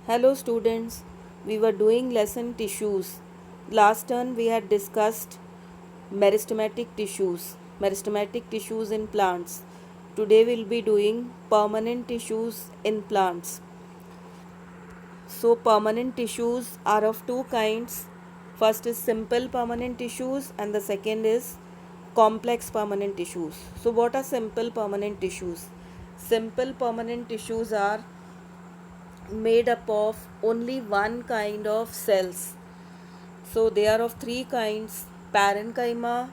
Hello students, we were doing lesson tissues. Last turn we had discussed meristematic tissues in plants. Today we'll be doing permanent tissues in plants. So permanent tissues are of two kinds. First is simple permanent tissues and the second is complex permanent tissues. So what are simple permanent tissues? Simple permanent tissues are made up of only one kind of cells. So they are of three kinds: parenchyma,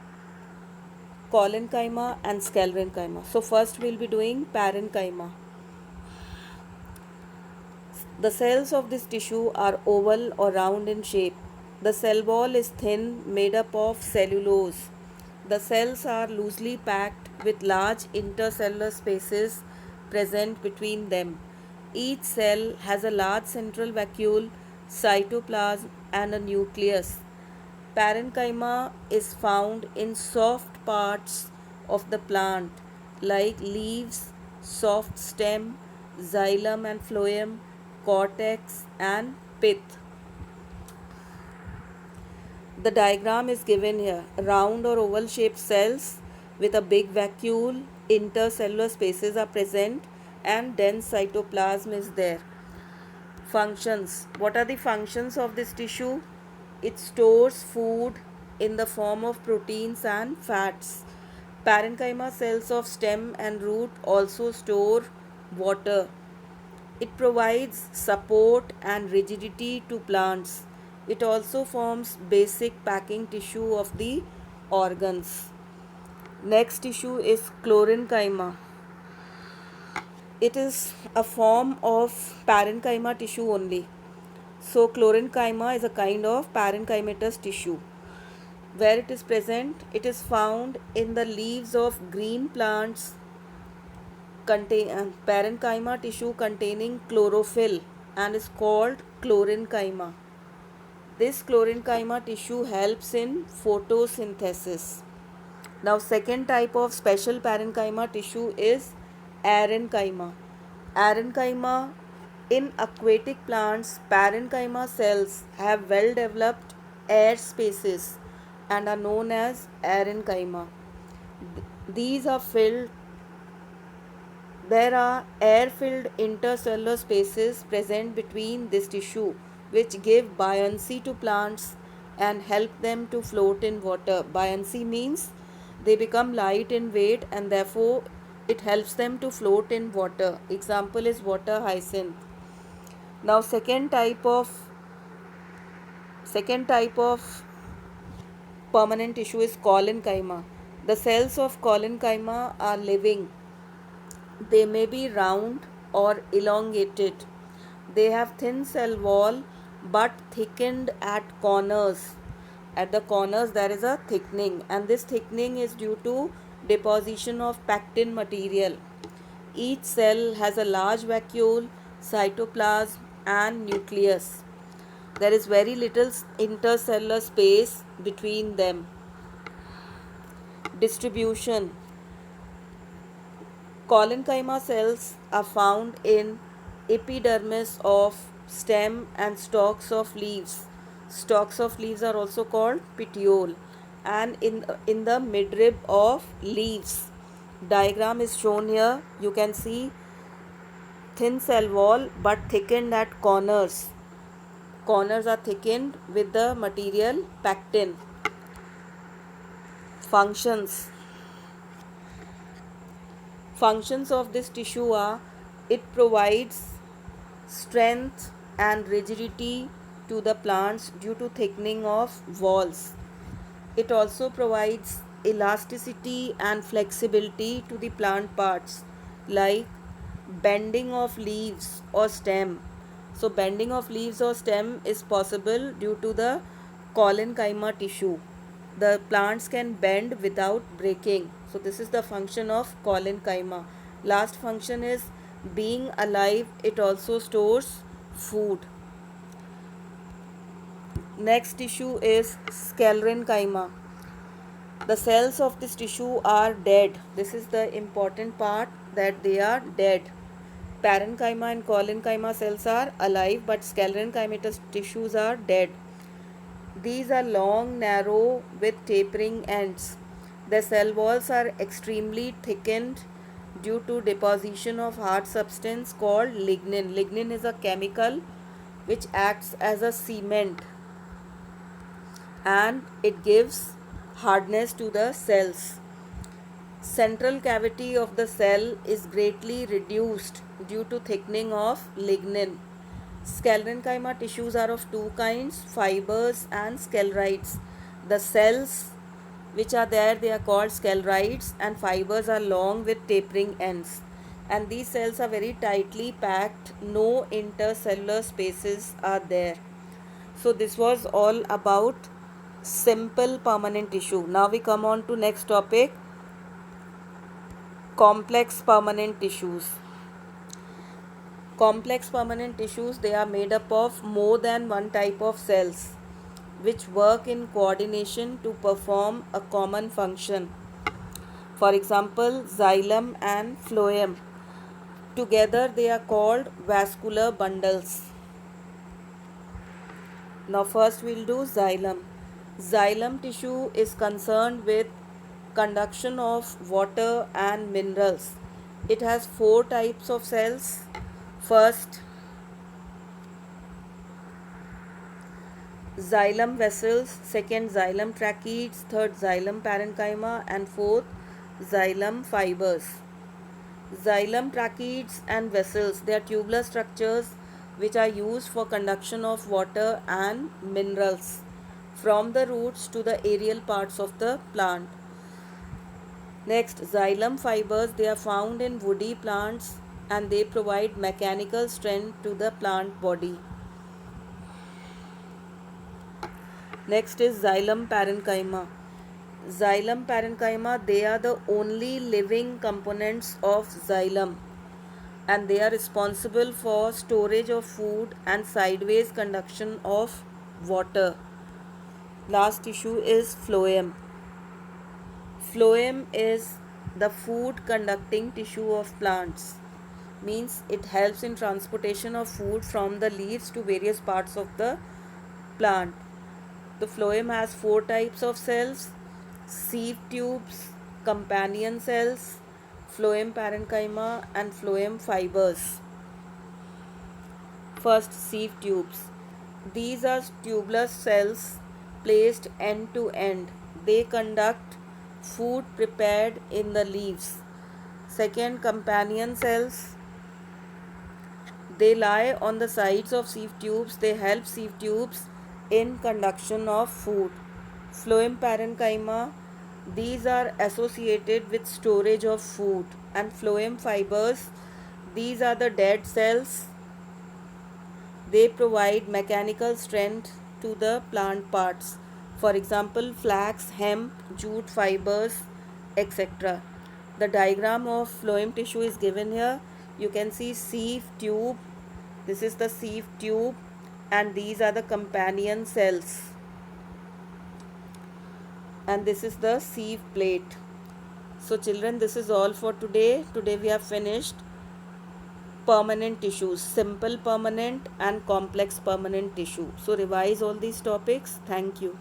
collenchyma, and sclerenchyma. So first we'll be doing parenchyma. The cells of this tissue are oval or round in shape. The cell wall is thin, made up of cellulose. The cells are loosely packed with large intercellular spaces present between them. Each cell has a large central vacuole, cytoplasm, and a nucleus. Parenchyma is found in soft parts of the plant like leaves, soft stem, xylem and phloem, cortex and pith. The diagram is given here. Round or oval shaped cells with a big vacuole, intercellular spaces are present and dense cytoplasm is there. Functions. What are the functions of this tissue? It stores food in the form of proteins and fats. Parenchyma cells of stem and root also store water. It provides support and rigidity to plants. It also forms basic packing tissue of the organs. Next tissue is chlorenchyma. It is a form of parenchyma tissue only. So chlorenchyma is a kind of parenchymatous tissue. Where it is present, it is found in the leaves of green plants. Parenchyma tissue containing chlorophyll and is called chlorenchyma. This chlorenchyma tissue helps in photosynthesis. Now second type of special parenchyma tissue is arenchyma. Arenchyma. In aquatic plants, parenchyma cells have well developed air spaces and are known as arenchyma. These are filled There are air-filled intercellular spaces present between this tissue which give buoyancy to plants and help them to float in water. Buoyancy means they become light in weight and therefore it helps them to float in water. Example is water hyacinth. Now second type of permanent tissue is collenchyma. The cells of collenchyma are living. They may be round or elongated. They have thin cell wall but thickened at corners. At the corners there is a thickening, and this thickening is due to deposition of pectin material. Each cell has a large vacuole, cytoplasm and nucleus. There is very little intercellular space between them. Distribution. Collenchyma cells are found in epidermis of stem and stalks of leaves. Stalks of leaves are also called petiole, and in the midrib of leaves. Diagram is shown here. You can see thin cell wall but thickened at corners. Corners are thickened with the material pectin. Functions. Functions of this tissue are: it provides strength and rigidity to the plants due to thickening of walls. It also provides elasticity and flexibility to the plant parts like bending of leaves or stem. So bending of leaves or stem is possible due to the collenchyma tissue. The plants can bend without breaking. So this is the function of collenchyma. Last function is being alive. It also stores food. Next tissue is sclerenchyma. The cells of this tissue are dead. This is the important part, that they are dead. Parenchyma and collenchyma cells are alive, but sclerenchymatous tissues are dead. These are long, narrow, with tapering ends. The cell walls are extremely thickened due to deposition of hard substance called lignin. Lignin is a chemical which acts as a cement, and it gives hardness to the cells. Central cavity of the cell is greatly reduced due to thickening of lignin. Sclerenchyma tissues are of two kinds, fibers and sclerites. The cells which are there, they are called sclerites, and fibers are long with tapering ends. And these cells are very tightly packed, no intercellular spaces are there. So this was all about simple permanent tissue. Now we come on to next topic, complex permanent tissues. Complex permanent tissues, they are made up of more than one type of cells which work in coordination to perform a common function. For example, xylem and phloem. Together they are called vascular bundles. Now first we'll do xylem. Xylem tissue is concerned with conduction of water and minerals. It has four types of cells. First, xylem vessels, second xylem tracheids, third xylem parenchyma, and fourth xylem fibers. Xylem tracheids and vessels, they are tubular structures which are used for conduction of water and minerals from the roots to the aerial parts of the plant. Next, xylem fibers, they are found in woody plants and they provide mechanical strength to the plant body. Next is xylem parenchyma. Xylem parenchyma, they are the only living components of xylem, and they are responsible for storage of food and sideways conduction of water. Last tissue is phloem. Phloem is the food conducting tissue of plants. Means it helps in transportation of food from the leaves to various parts of the plant. The phloem has four types of cells: sieve tubes, companion cells, phloem parenchyma, and phloem fibers. First, sieve tubes. These are tubular cells placed end to end. They conduct food prepared in the leaves. Second, companion cells. They lie on the sides of sieve tubes. They help sieve tubes in conduction of food. Phloem parenchyma, these are associated with storage of food. And phloem fibers, these are the dead cells. They provide mechanical strength to the plant parts. For example, flax, hemp, jute fibers, etc. The diagram of phloem tissue is given here. You can see sieve tube. This is the sieve tube, and these are the companion cells. And this is the sieve plate. So children, this is all for today. Today we have finished permanent tissues, simple permanent and complex permanent tissue. So revise all these topics. Thank you.